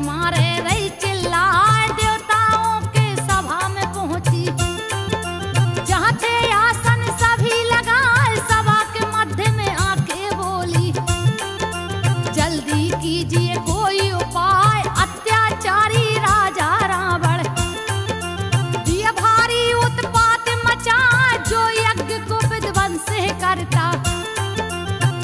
मारे रही चिल्लाए, देवताओं के सभा में पहुंची। जहाँ थे आसन सभी लगाए, सभा के मध्य में आके बोली, जल्दी कीजिए कोई उपाय, अत्याचारी राजा रावण दिया भारी उत्पात मचा, जो यज्ञ को विध्वंस करता।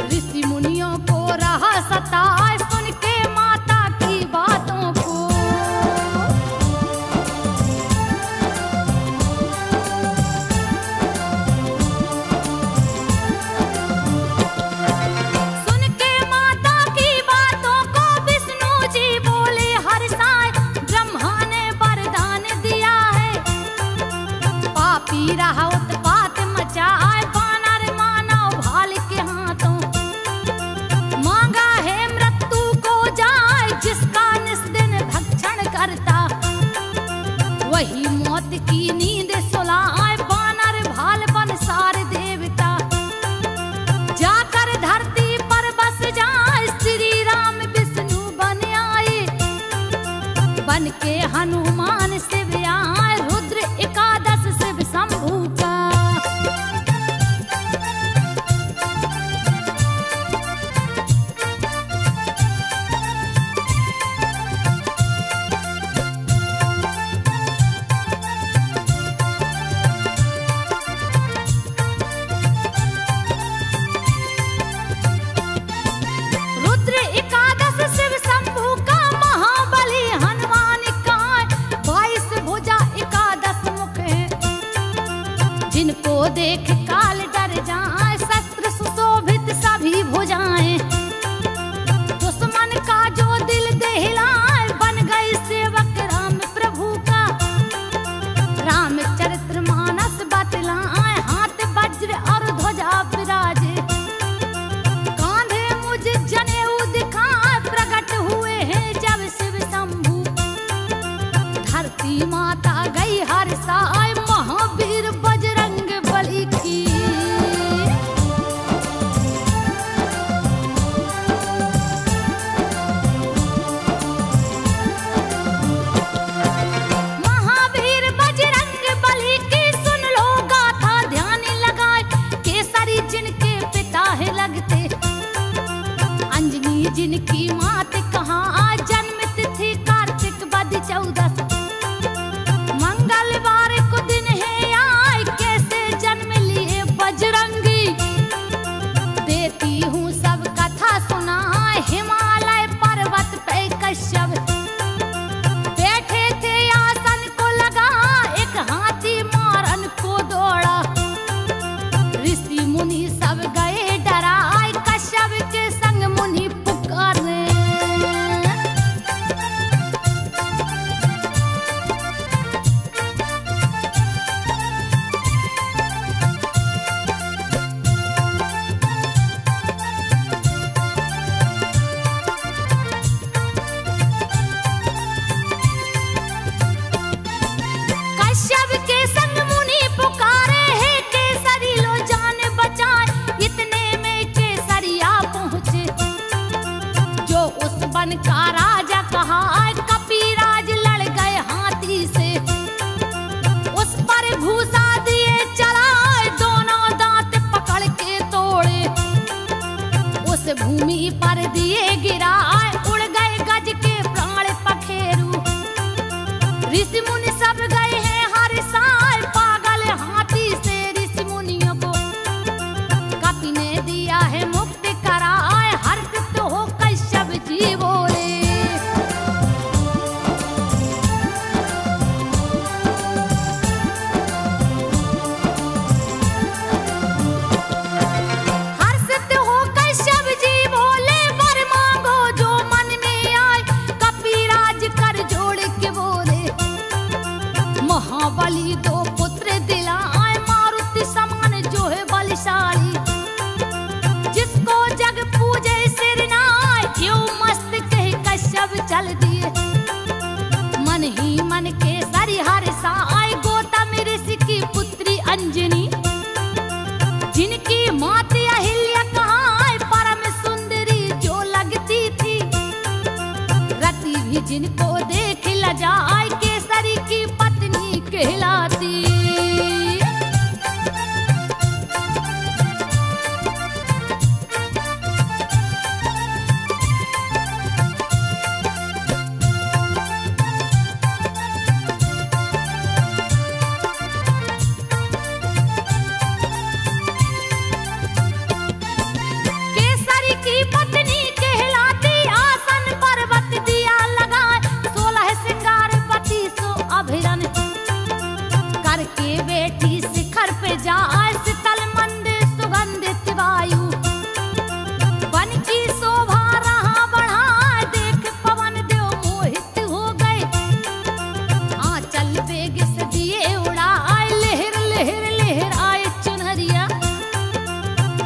ऋषि मुनियों को रहा सताए, सुन के माता की बातों को। सुन के माता की बातों को विष्णु जी बोले हर्षाए, ब्रह्मा ने वरदान दिया है, पापी रहा उत्पात मचाए, वानर मानव भाल के हाथों। मांगा है मृत्यु को जाए, जिसका निस्दिन भक्षण करता, वही मौत की नींद सुलाए। वानर भाल बन सारे देवता, जाकर धरती पर बस जाए, श्री राम विष्णु बन आए, बन के हनुमान शिव आए, रुद्र एकादश शिव शंभू का। रुद्र एकादश शिव शंभू का, महाबली हनुमान का, 22 भुजा एकादश मुख है, जिनको देख काल डर जाए, शस्त्र सुशोभित सभी भुजाएं। दुश्मन का जो दिल दहलाए, बन गई सेवक राम प्रभु का। रामचरित्र मानस बतलाए, हाथ वज्र और ध्वजा विराजे, कांधे मुझ जनेऊ दिखाए, प्रकट हुए हैं जब शिव शंभू। धरती माता गई हर्षाए, महावीर बजरंग बली की। महावीर बजरंग बली की, सुन लो गाथा ध्यान लगाए, केसरी जिनके पिता है लगते, अंजनी जिनकी मात कहाँ, जन्म तिथि कार्तिक वद 14। मंगलवार को दिन है आए, कैसे जन्म लिए बजरंगी, देती हूँ सब कथा सुनाए। हिमालय पर्वत पे कश्यप बैठे थे, आसन को लगा, एक हाथी मारन को दौड़ा, ऋषि मुनि सब गए डराए, कश्यप के संग मुनि पुकारे। कश्यप के संग मुनि पुकारे, है केसरी लो जान बचाए, इतने में केसरिया पहुँचे, जो उस वन का राजा कहा, कपिराज लड़ गए हाथी से, उस पर भूसा दिए चलाए, दोनों दांत पकड़ के तोड़े, उस भूमि पर दिए गिराए, उड़ गए गज के प्राण पखेरु। ऋषि मुनि सब गए हैं हर्षाए, पागल हाथी से ऋषि मुनियों को कपि ने दिया है मुक्त कराए, हर्षित हो कश्यप जी बोले। हर्षित हो कश्यप जी बोले, वर मांगो भी जिनको देख लजाए केसरी की पत्नी कहलाती। केसरी की पत्नी कहलाती, आसन पर्वत दिया लगाए, 16 सिंगार 32 अभिरन करके बेटी शिखर पे जाए, शीतल मंद सुगंधित वायु बन की शोभा रहा बढ़ाए, देख पवन देव मोहित हो गए, आंचल वेग से दिए उड़ाए, लहर लहर लहर आए चुनरिया,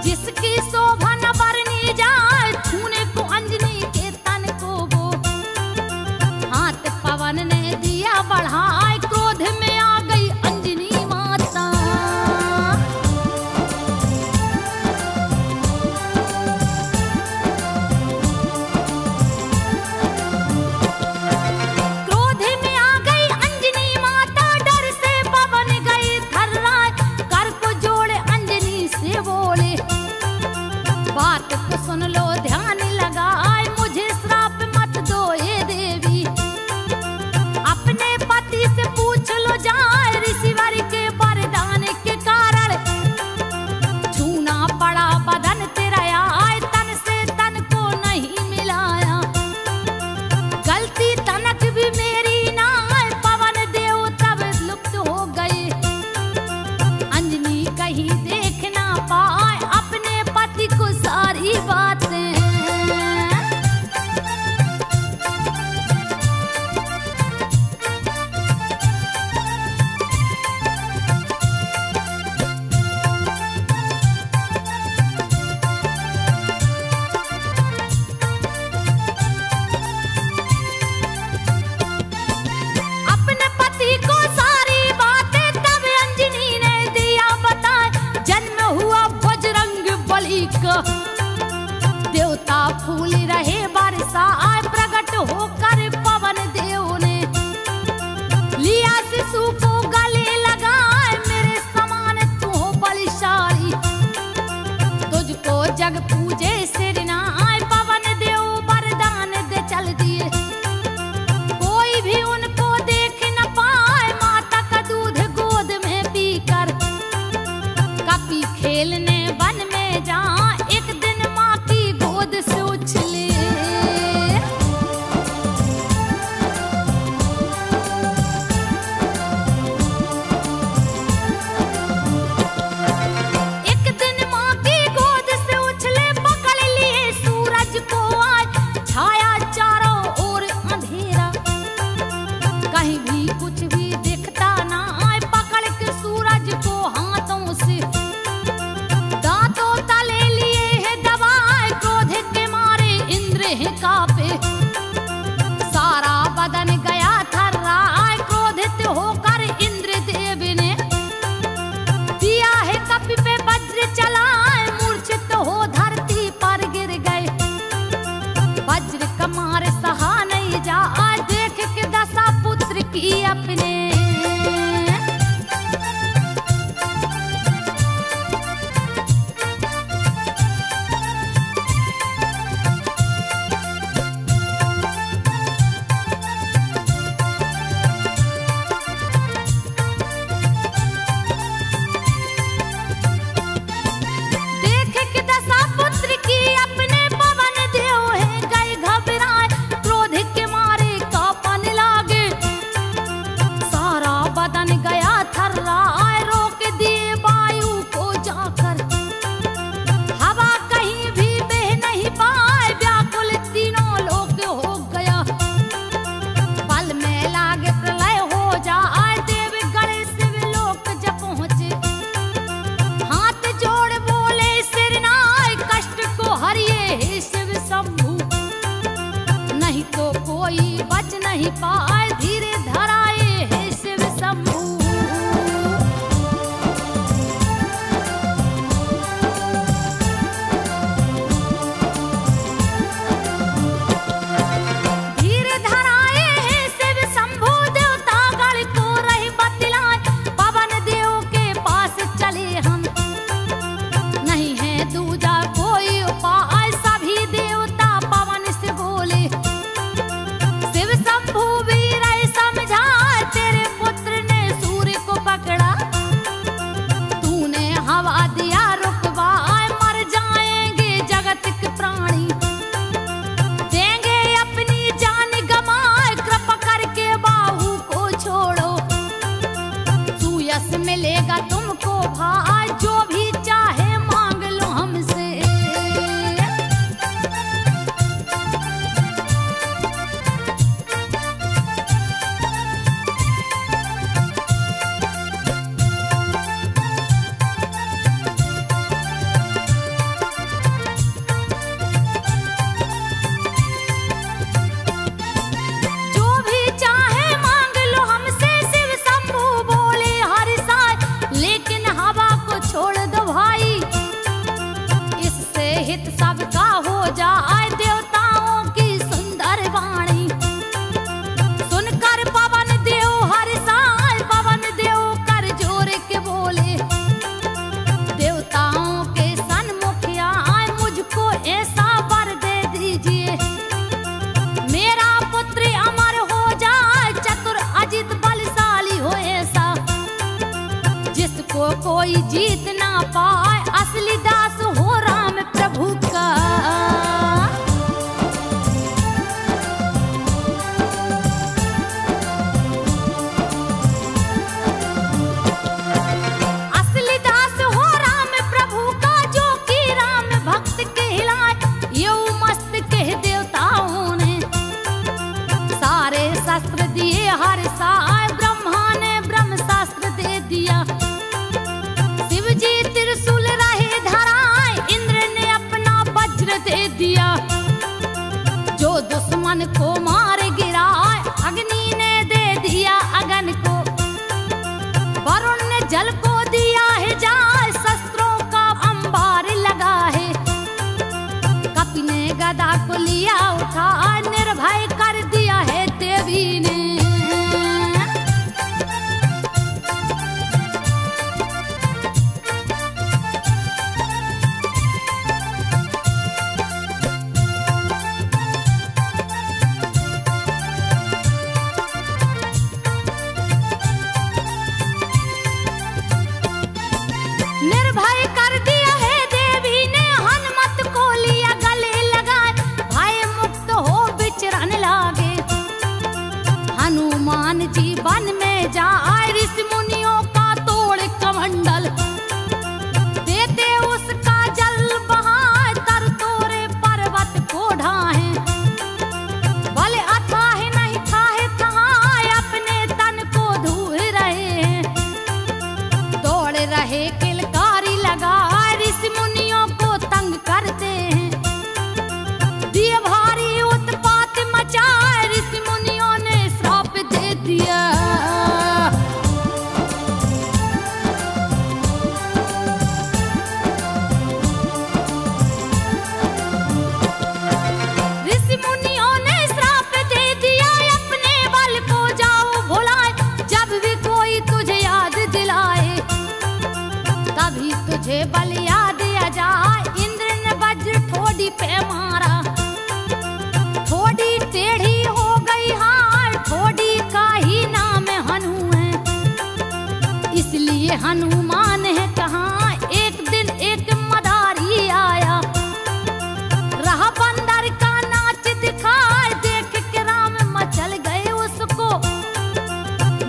जिसकी शोभा न बरनी जाए, छूने को अंजनी के तन को वो, हाथ पवन ने दिया बढ़ाए, क्रोध में आ गई अंजनी माता। क्रोध में आ गई अंजनी माता, डर से पवन गए थर्राए, कर को जोड़े अंजनी से बोले, बात को सुन लो ध्यान लगाए, मुझे श्राप मत दो ये देवी, अपने पति से पूछ लो जाए, ऋषिवर के वरदान के कारण छूना पड़ा बदन तेरा आए, तन से तन को नहीं मिलाया, गलती तनक भी मेरी ना आए, पवन देव तब लुप्त हो गए, अंजनी कहीं देख ना पाए अपने पति को सारी बातें। अपने पति को सारी बातें तब अंजनी ने दिया बताए, जन्म हुआ बजरंग बली का, देवता फूल रहे बरसाए, प्रकट होकर पवन देव ने लिया शिशु को गले लगाए, मेरे समान तू हो बलशाली, तुझको जग पूजे सिर नाए, पवन देव वरदान दे चल दिए, कोई भी उनको देख न पाए, माता का दूध गोद में पीकर कपी खेलने वन में जा, एक दिन माँ की गोद से उछले, एक दिन माँ की गोद से उछले, पकड़ लिए सूरज को आज, छाया चारों ओर अंधेरा, कहीं भी कुछ भी दिखता ना आए, पकड़ के सूरज को हाथों से दांतों तले लिए है दबाए, क्रोध के मारे इंद्र है कांपे, सारा बदन गया थर्राए, क्रोधित होकर इंद्र देव ने दिया है कपि पे वज्र चलाए, मूर्छित हो धरती पर गिर गए, वज्र कमार सहा नहीं जाए, देख के दशा पुत्र की अपने। देख के दशा पुत्र की अपने, पवन देव है गए घबराए, क्रोध के मारे कांपने लागे, सारा बदन गया थर्राए, रोक दिए वायु को जाकर, हवा कहीं भी बह नहीं पाए, व्याकुल तीनों लोग हो गया, पल में लागे प्रलय हो जाए, देव गणे शिव लोक जब पहुँचे, हाथ जोड़ बोले सिर नाय, कष्ट को हरिए हे शिव शंभु, नहीं तो कोई बच नहीं पाए, धीरे धराए हे शिव शंभु। धीरे धरा दिए हर साय, ब्रह्मा ने ब्रह्म शास्त्र दे दिया। शिव जी त्रिशूल रहे धराए, इंद्र ने अपना वज्र दे दिया। जो दुश्मन को मार गिराए, अग्नि ने दे दिया अगन को। वरुण ने जल को दिया है जाय, शस्त्रों का अंबार लगा है। कपि ने गदा को लिया उठा, निर्भय कर दिया है देवी ने। निर्भय कर दिया है देवी ने, हनुमत को लिया गले लगाए। भय मुक्त हो विचरण लागे, हनुमान जी वन में जाए। ऋषि मुनियों का तोड़ कमंडल, देते उसका जल बहाए। तर तोरे पर्वत को ढाहे, बल अथाह नहीं थाहे थहाए। अपने तन को धूल रहे हैं, दौड़ रहे किलकारी लगाए। ऋषि मुनियों को तंग करते हैं, दिए भारी उत्पात मचाए। ऋषि मुनियों ने श्राप दे दिया। ऋषि मुनियों ने श्राप दे दिया, अपने बल को जाओ भुलाए। जब भी कोई तुझे याद दिलाए, तभी तुझे बल याद आ जाए। इंद्र ने वज्र ठोड़ी पे मारा, ठोड़ी टेढ़ी हो गई हार। ठोड़ी का ही नाम हनु है, इसलिए हनुमान है कहाँ। एक दिन एक मदारी आया, रहा बंदर का नाच दिखाए। देख के राम मचल गए उसको,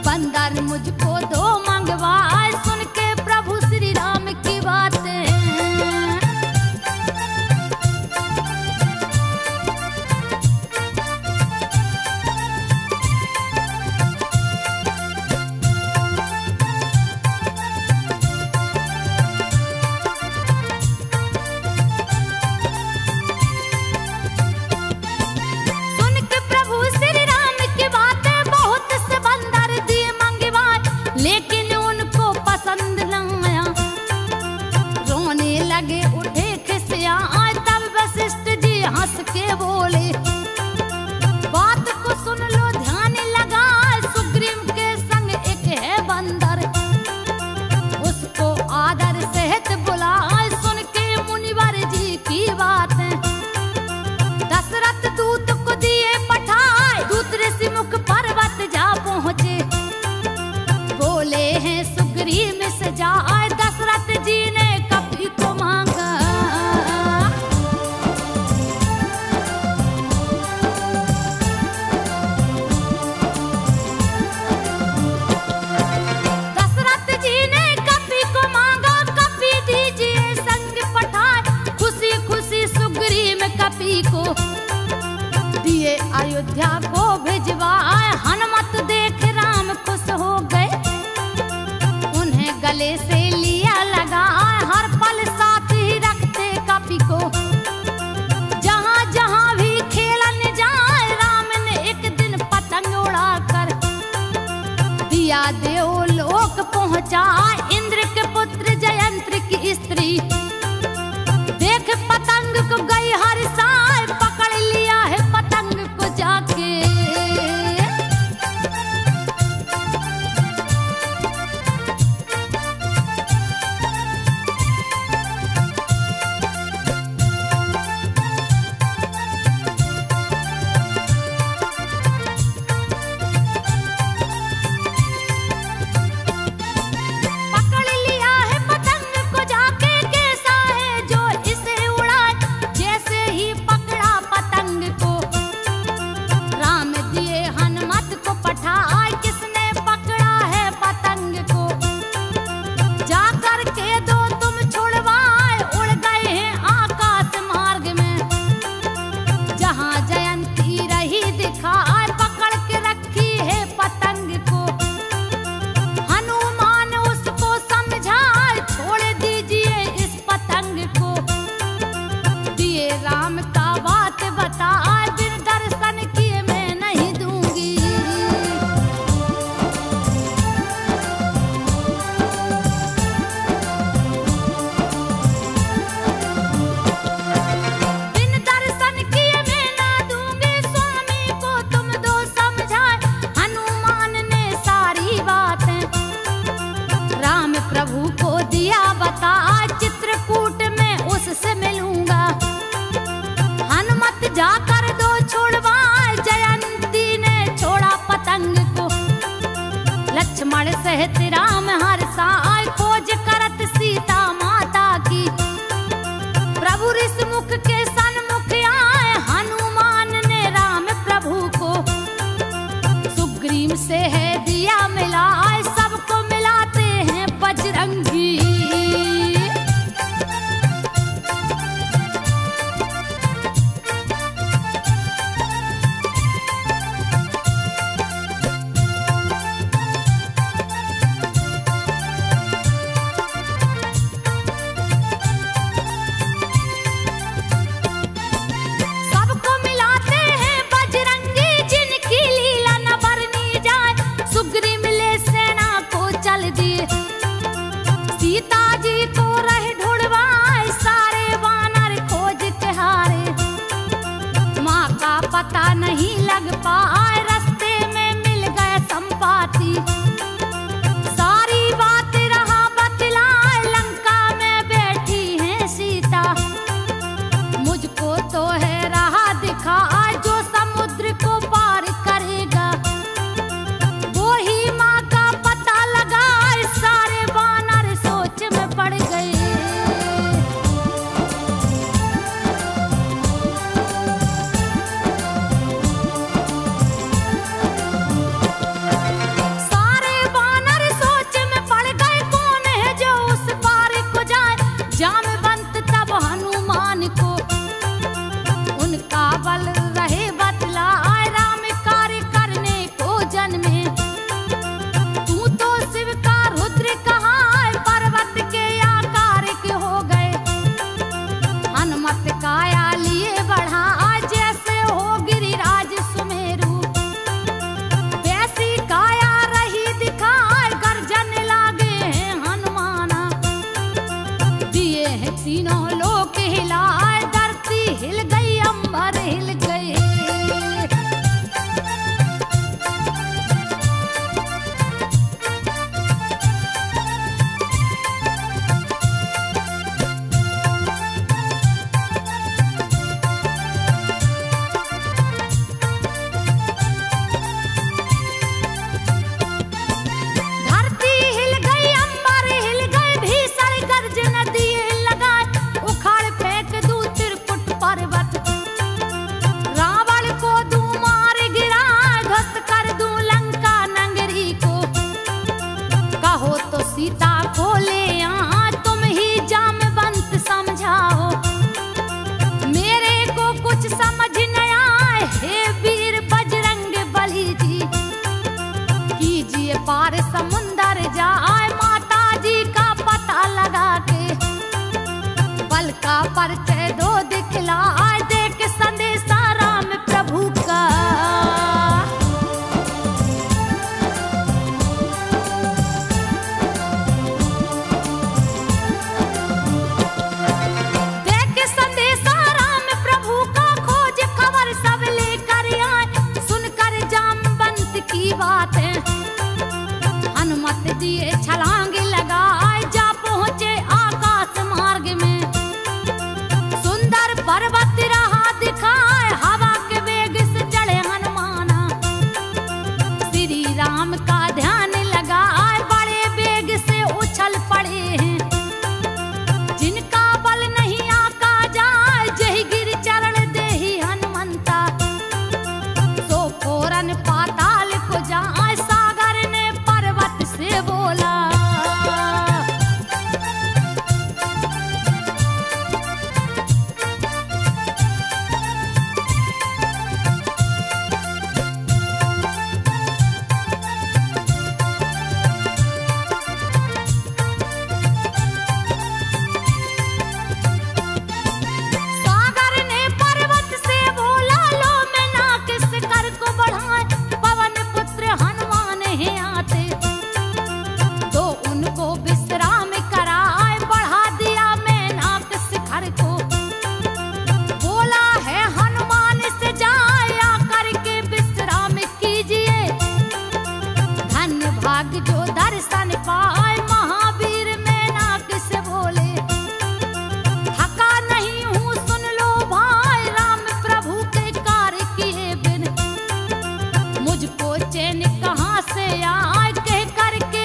बंदर मुझको दो मंगवाए। सुन के प्रभु श्री राम की बातें, सुन के प्रभु श्री राम की बातें। बहुत से बंदर दिए मंगवाए, लेकिन उनको पसंद न आया। रोने लगे उठे खिसिया, तब वशिष्ठ जी हंस के बोले। बात को सुन लो ध्यान लगा, सुग्रीव के संग एक है बंदर। उसको आदर सहित बुलाए। सुन के मुनिवर जी की बातें, दशरथ दूत को दिए पठाए। दूत ऋषि मुख पर्वत जा पहुँचे, बोले हैं सुग्रीव से जाए। दशरथ जी ने कपि को मांगा, दशरथ जी ने कपि को मांगा। कपि दीजिए संग पठाए, खुशी खुशी सुग्रीव कपि को दिए अयोध्या को भिजवाए। हनुमत देख राम खुश हो गए, उन्हें गले से लिया लगाए। हर पल साथ ही रखते कपि को, जहाँ जहाँ भी खेलन जाए। राम ने एक दिन पतंग उड़ाकर दिया देवलोक पहुँचाए। इंद्र के पुत्र जयंत्र की स्त्री देख पतंग को गई हर साय। पकड़ लिया है पतंग को जाके, सहित राम हर साय खोज करत सीता माता की। प्रभु ऋषमुख के सन्मुख आए हनुमान ने राम प्रभु को। सुग्रीव से है दिया मिलाए सबको मिलाते हैं बजरंगी। पता नहीं लग पाए रास्ते में मिल गए संपाती। सारी बात रहा बतलाए लंका में बैठी है सीता। मुझको तो है रहा दिखा जो समुद्र को पार करेगा। वो ही माँ का पता लगा सारे वानर सोच में पड़ गए। जामवंत तब हनुमान को उनका बल रहे बतलाए राम कार्य करने को जन्मे। तू तो शिव का रुद्र कहा पर्वत के आकार के हो गए। हनुमत काया लिए बढ़ा जैसे हो गिरिराज सुमेरु। वैसी काया रही दिखाए गर्जन लागे हैं हनुमाना। दिए हैं तीनों लोक हिलाए धरती हिल गई अंबर हिल गए। धरती हिल गई अंबर हिल गए भीषण गर्जन दिए उखाड़ फेंक दूं त्रिकुट पर्वत। रावण को दूं मार गिरा ध्वस्त कर दूं लंका नगरी को। कहो तो सीता को ले आ तुम ही जामवंत समझाओ। मेरे को कुछ समझ न आए हे वीर बजरंग बली जी। कीजिए पार समुंदर जाए माता जी का पता लगा के। बल का परिचय दो दिखला दे के संदेशा राम प्रभु का। दे के संदेशा राम प्रभु का खोज खबर सब लेकर आए। सुनकर जामवंत की बातें हनुमत दिए छलांग लगाए जा पहुंचे आकाश मार्ग में। पर्वत रहा दिखाए हवा के वेग से चढ़े हनुमाना। श्री राम का ध्यान लगाए बड़े वेग से उछल पड़े हैं। जिनका बल नहीं आका जाए जही गिर चरण देहि हनुमंता। सो फौरन पाताल को जाए सागर ने पर्वत से बोला। चैन कहाँ से आए कह करके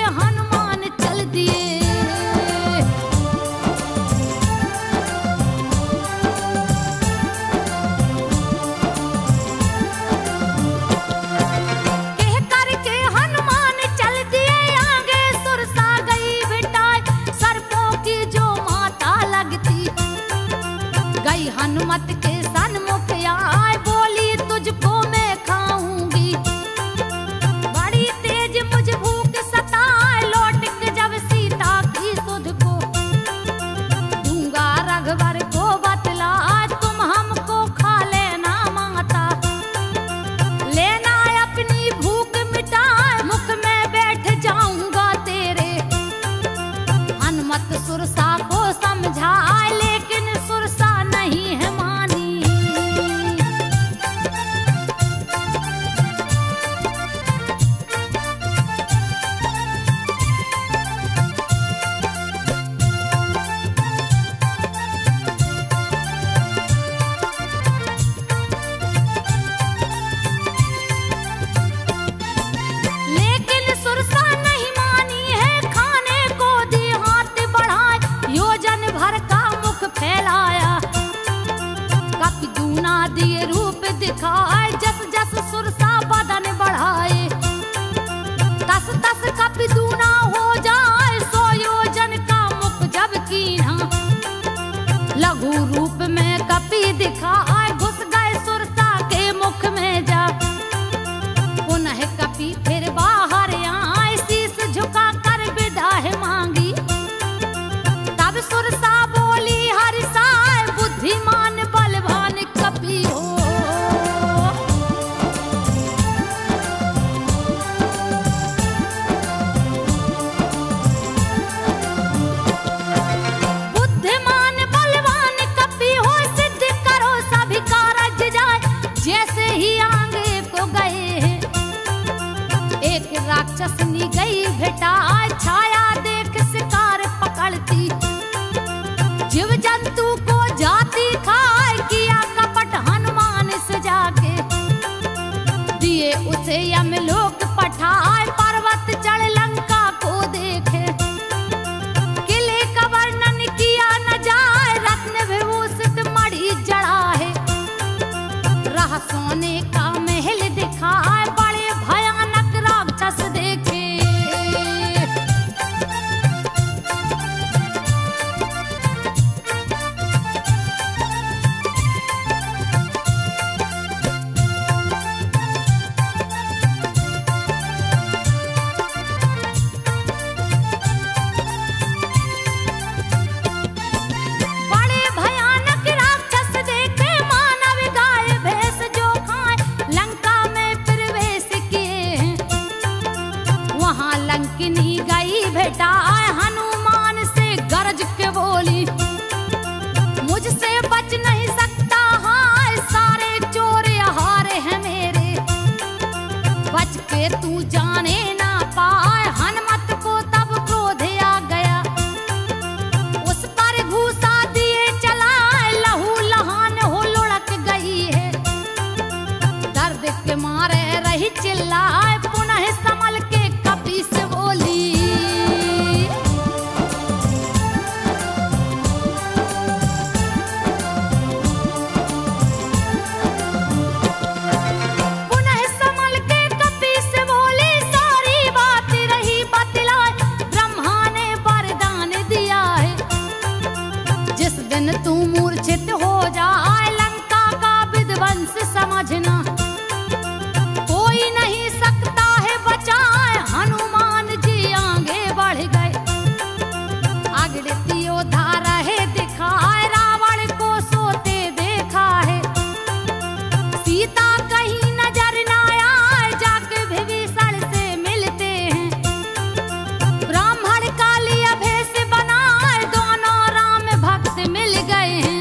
राक्षसनी गई भेटा छाया देख शिकार पकड़ती जीव जंतु को जाती खाए किया कपट हनुमान से जाके दिए उसे यमलोक पठाए पर्वत चढ़ लंका को देखे किले का वर्णन किया न जाए रत्न विभूषित मणि जड़ाए रह सोने का महल दिखाए बड़े भयानक राक्षस देखे लंकिनी गई बेटा हनुमान से गरज के बोली मुझसे बच नहीं सकता हाय सारे चोर हारे हैं मेरे बच के तू जाने ना पाए हनुमत को तब क्रोध आ गया उस पर घूसा दिए चलाए लहू लहान हो लुढ़क गई है दर्द के मारे रही चिल्लाए पुनः संभल के कपी से बोली पुनः संभल के कपी से बोली सारी बात रही बतलाए ब्रह्मा ने वरदान दिया है जिस दिन तू मूर्छित हो जाए लंका का विध्वंस समझना कोई नहीं सकता है बचाए हनुमान जी आगे बढ़ गए अगड़ती योद्धा रहे दिखाए रावण को सोते देखा है सीता कहीं नजर न आए जाके विभीषण से मिलते हैं ब्राह्मण काली भेष बनाए दोनों राम भक्त मिल गए हैं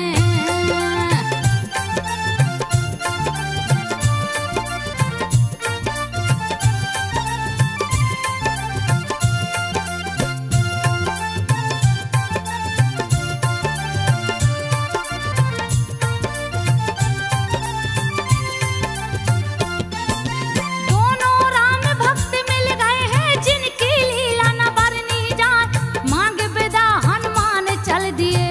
दोनों राम भक्त मिल गए हैं जिनकी लीला न बरनी जाए मांग विदा हनुमान चल दिए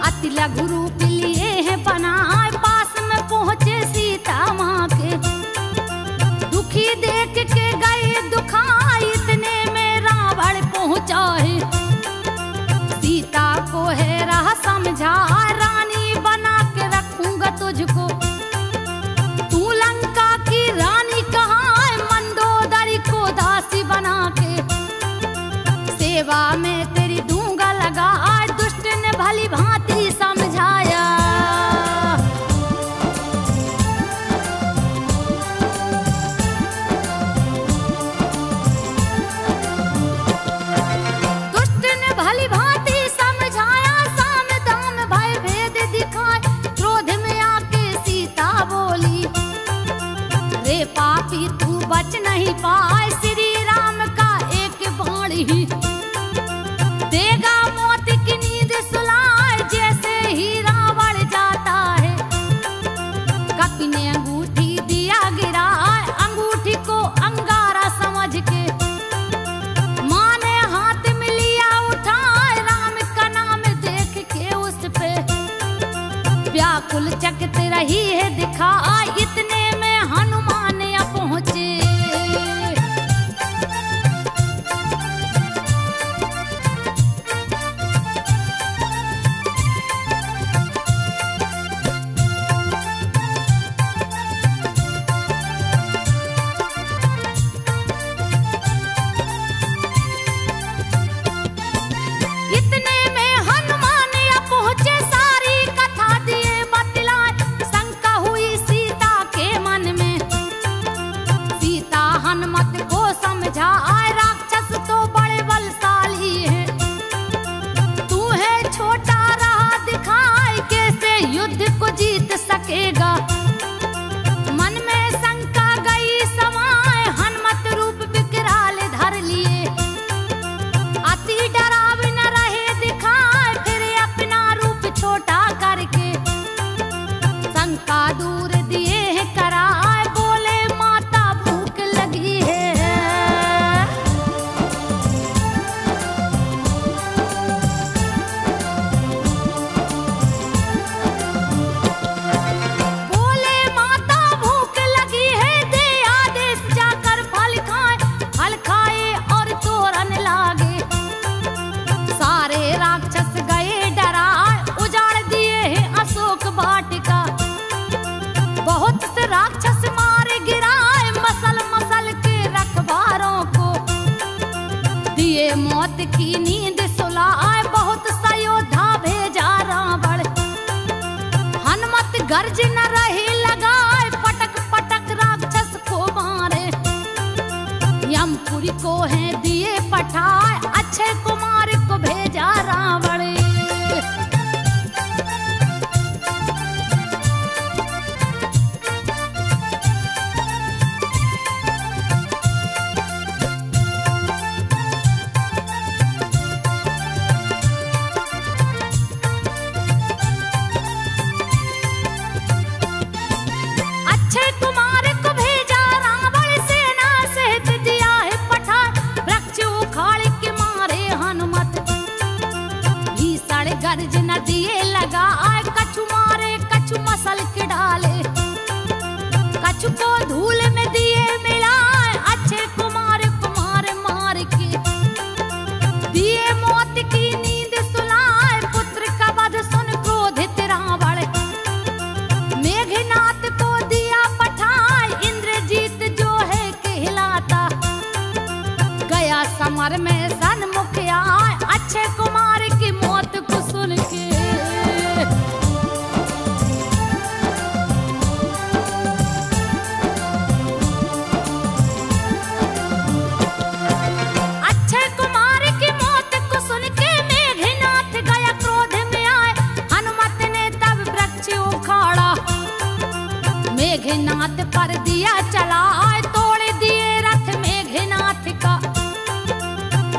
अति लघु रूप लिए हैं बनाए पास में पहुंचे सीता माँ के दुखी देख के गए दुखाई इतने में रावण पहुंचा है सीता को है राह समझा रानी बना के रखूंगा तुझको तू लंका की रानी कहाँ है मंदोदरी को दासी बना के सेवा में तेरी दूंगा लगा दुष्ट ने भली भांति समझाया दुष्ट ने भली भांति समझाया साम दाम भय भेद दिखाए क्रोध में आके सीता बोली रे पापी तू बच नहीं पाए श्री राम का एक बाण ही देगा मौत की नींद सुलाए जैसे ही रावण जाता है कपि ने अंगूठी दिया गिराए अंगूठी को अंगारा समझ के माँ ने हाथ में लिया उठाए राम का नाम देख के उस पे व्याकुल चकित रही है दिखा इतने में हनुमान आ पहुंचे पठाए अक्षय कुमार को भेजा रावण। अक्षय कुमार को भेजा रावण सेना सहित दिया है पठाए वृक्ष उखाड़ के मारे हनुमत। भीषण गर्जना दिए लगा आए कछु मारे कछु मसल के डाले। कछु को धूल में दिए मिलाए अक्षय कुमार को मार मार के दिए मौत की नींद सुलाए। पुत्र का वध सुन क्रोधित रावण मेघनाथ को दिया पठाए। इंद्रजीत जो है कहलाता गया समर में सन्मुख आए। अक्षय कुमार की मौत को सुन के अक्षय कुमार की मौत को सुन के मेघनाथ गया क्रोध में आए। हनुमत ने तब वृक्ष उखाड़ा मेघनाथ पर दिया चला आए। तोड़ दिए रथ मेघनाथ का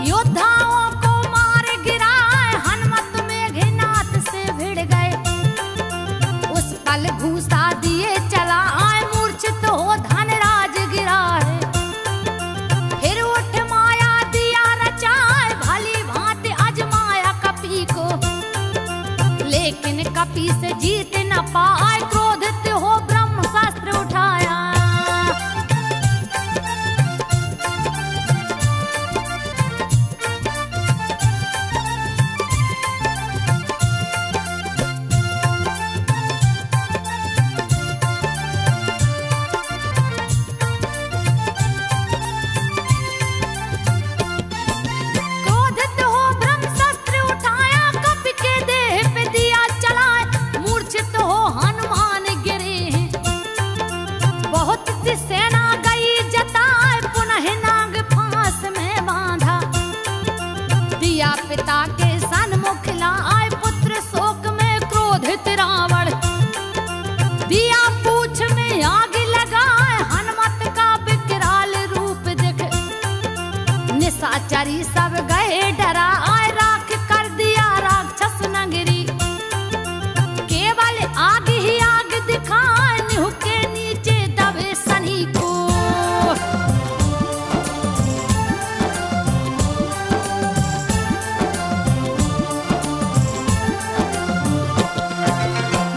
योद्धाओं को मार गिराए। हनुमत मेघनाथ से भिड़ गए उस पल घूसा दिए चला आए। मूर्छित हो धनराज गिरा है फिर उठ माया दिया रचाए। भली भांति अजमाया कपी को लेकिन कपी से जीत न पाए। क्रोधित हो ब्रह्मास्त्र उठाया क्रोधित हो ब्रह्मास्त्र उठाया कपि के देह पे दिया चलाए। मूर्छित हो हनुमान गिरे हैं बहुत सी सेना गई जताए। पुनः नाग फांस में बांधा दिया पिता के सन्मुख लाए। पुत्र शोक में क्रोधित रावण दिया पूछ में आग लगाए। हनुमत का विकराल रूप देख निशाचरी सब गए डरा आए। राख कर दिया राक्षस नगरी केवल आग ही आग दिखाए। निहु के नीचे दबे सनी को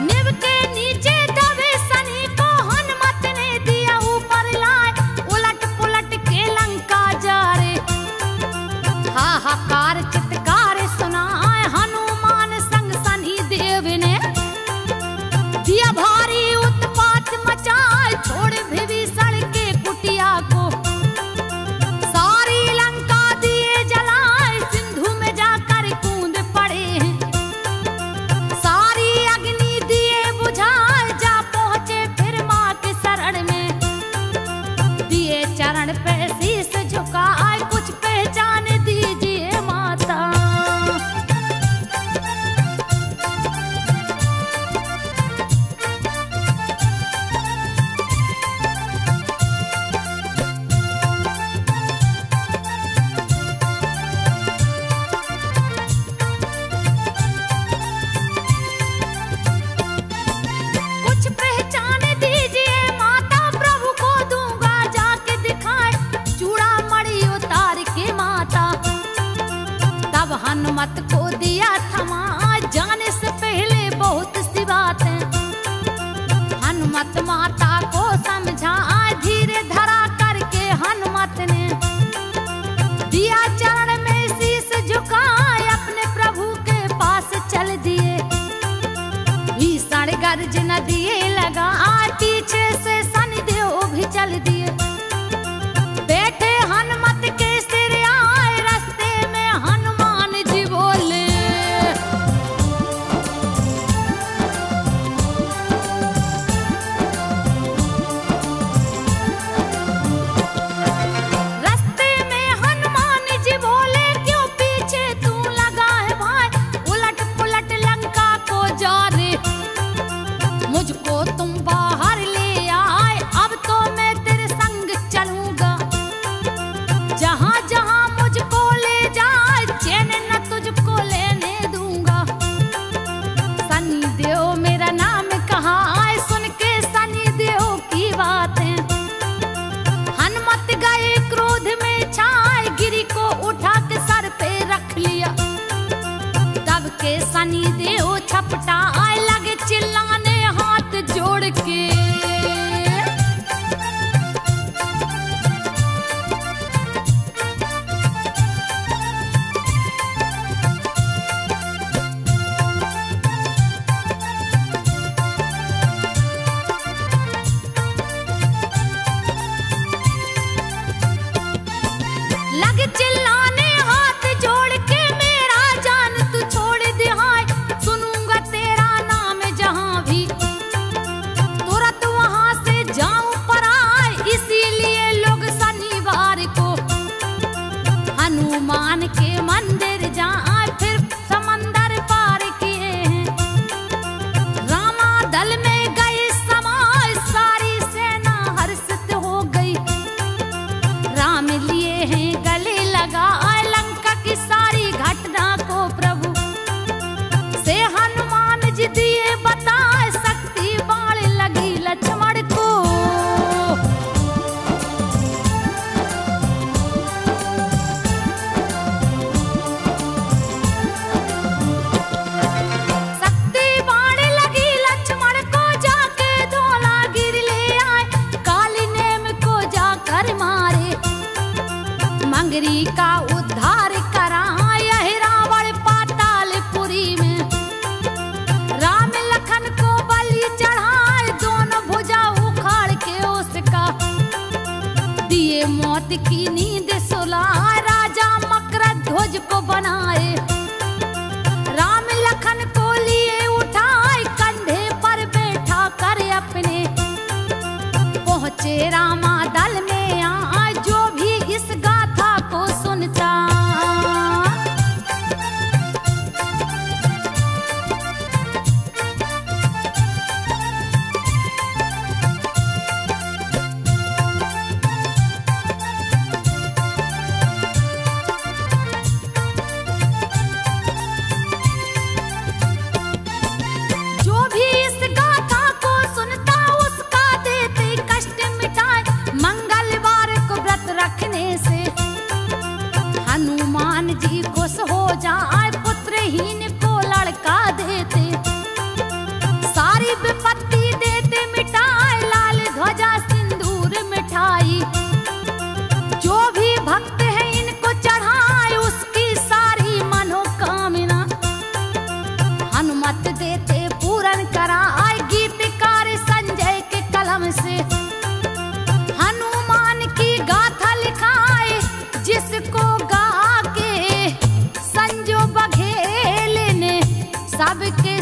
निव के नीचे दबे सनी को हनुमत ने दिया ऊपर लाए। उलट पुलट के लंका जा रे हाहाकार चित्कार सुनाए। हनुमान संग सनी देव ने दिया भारी उत्पात मचाए। छोड़ विभीषण के कुटिया को सारी लंका दिए जलाए। सिंधु में जाकर कूद पड़े सारी अग्नि दिए बुझाए। जा पहुंचे फिर मां के शरण में दिए चरण पे शीस झुकाए। कुछ पहचान दीजिए माता कुछ पहचान दीजिए माता प्रभु को दूंगा जाके दिखाए। चूड़ा मणि उतार के माता तब हनुमत को दिया थमा। जाने से पहले बहुत सी बातें हनुमत माता को समझा। धीरे धरा करके हनुमत ने दिया चरण में शीस झुकाए। अपने प्रभु के पास चल दिए भीषण गर्जना दिए लगा। पीछे से शनिदेव भी चल दिए बैठे हनुमत के सिर आए। रास्ते में हनुमान जी बोले रास्ते में हनुमान जी बोले नगरी का उद्धार करा यह रावण पातालपुरी में। राम लखन को बलि चढ़ाए दोनों भुजा उखाड़ के उसका, दिए मौत की नींद सुलाए राजा मकरध्वज को बनाए। राम लखन को लिए उठाए कंधे पर बैठा कर अपने, पहुंचे रामा दल में आ जो भी इस गाथा को सुनता। जो भी इस गाथा को सुनता उसका देते कष्ट मिटाए, मंगलवार को व्रत रखने से हनुमान जी खुश हो जाए, पुत्रहीन को लड़का देते, सारी विपत्ति देते मिटाए, लाल ध्वजा सिंदूर मिठाई। जो भी भक्त है इनको चढ़ाए उसकी सारी मनोकामना, हनुमत देते पूर्ण कराए, गीतकार संजय के कलम से हनुमान की गाथा लिखाए, जिसको गा के संजो बघेल ने सबके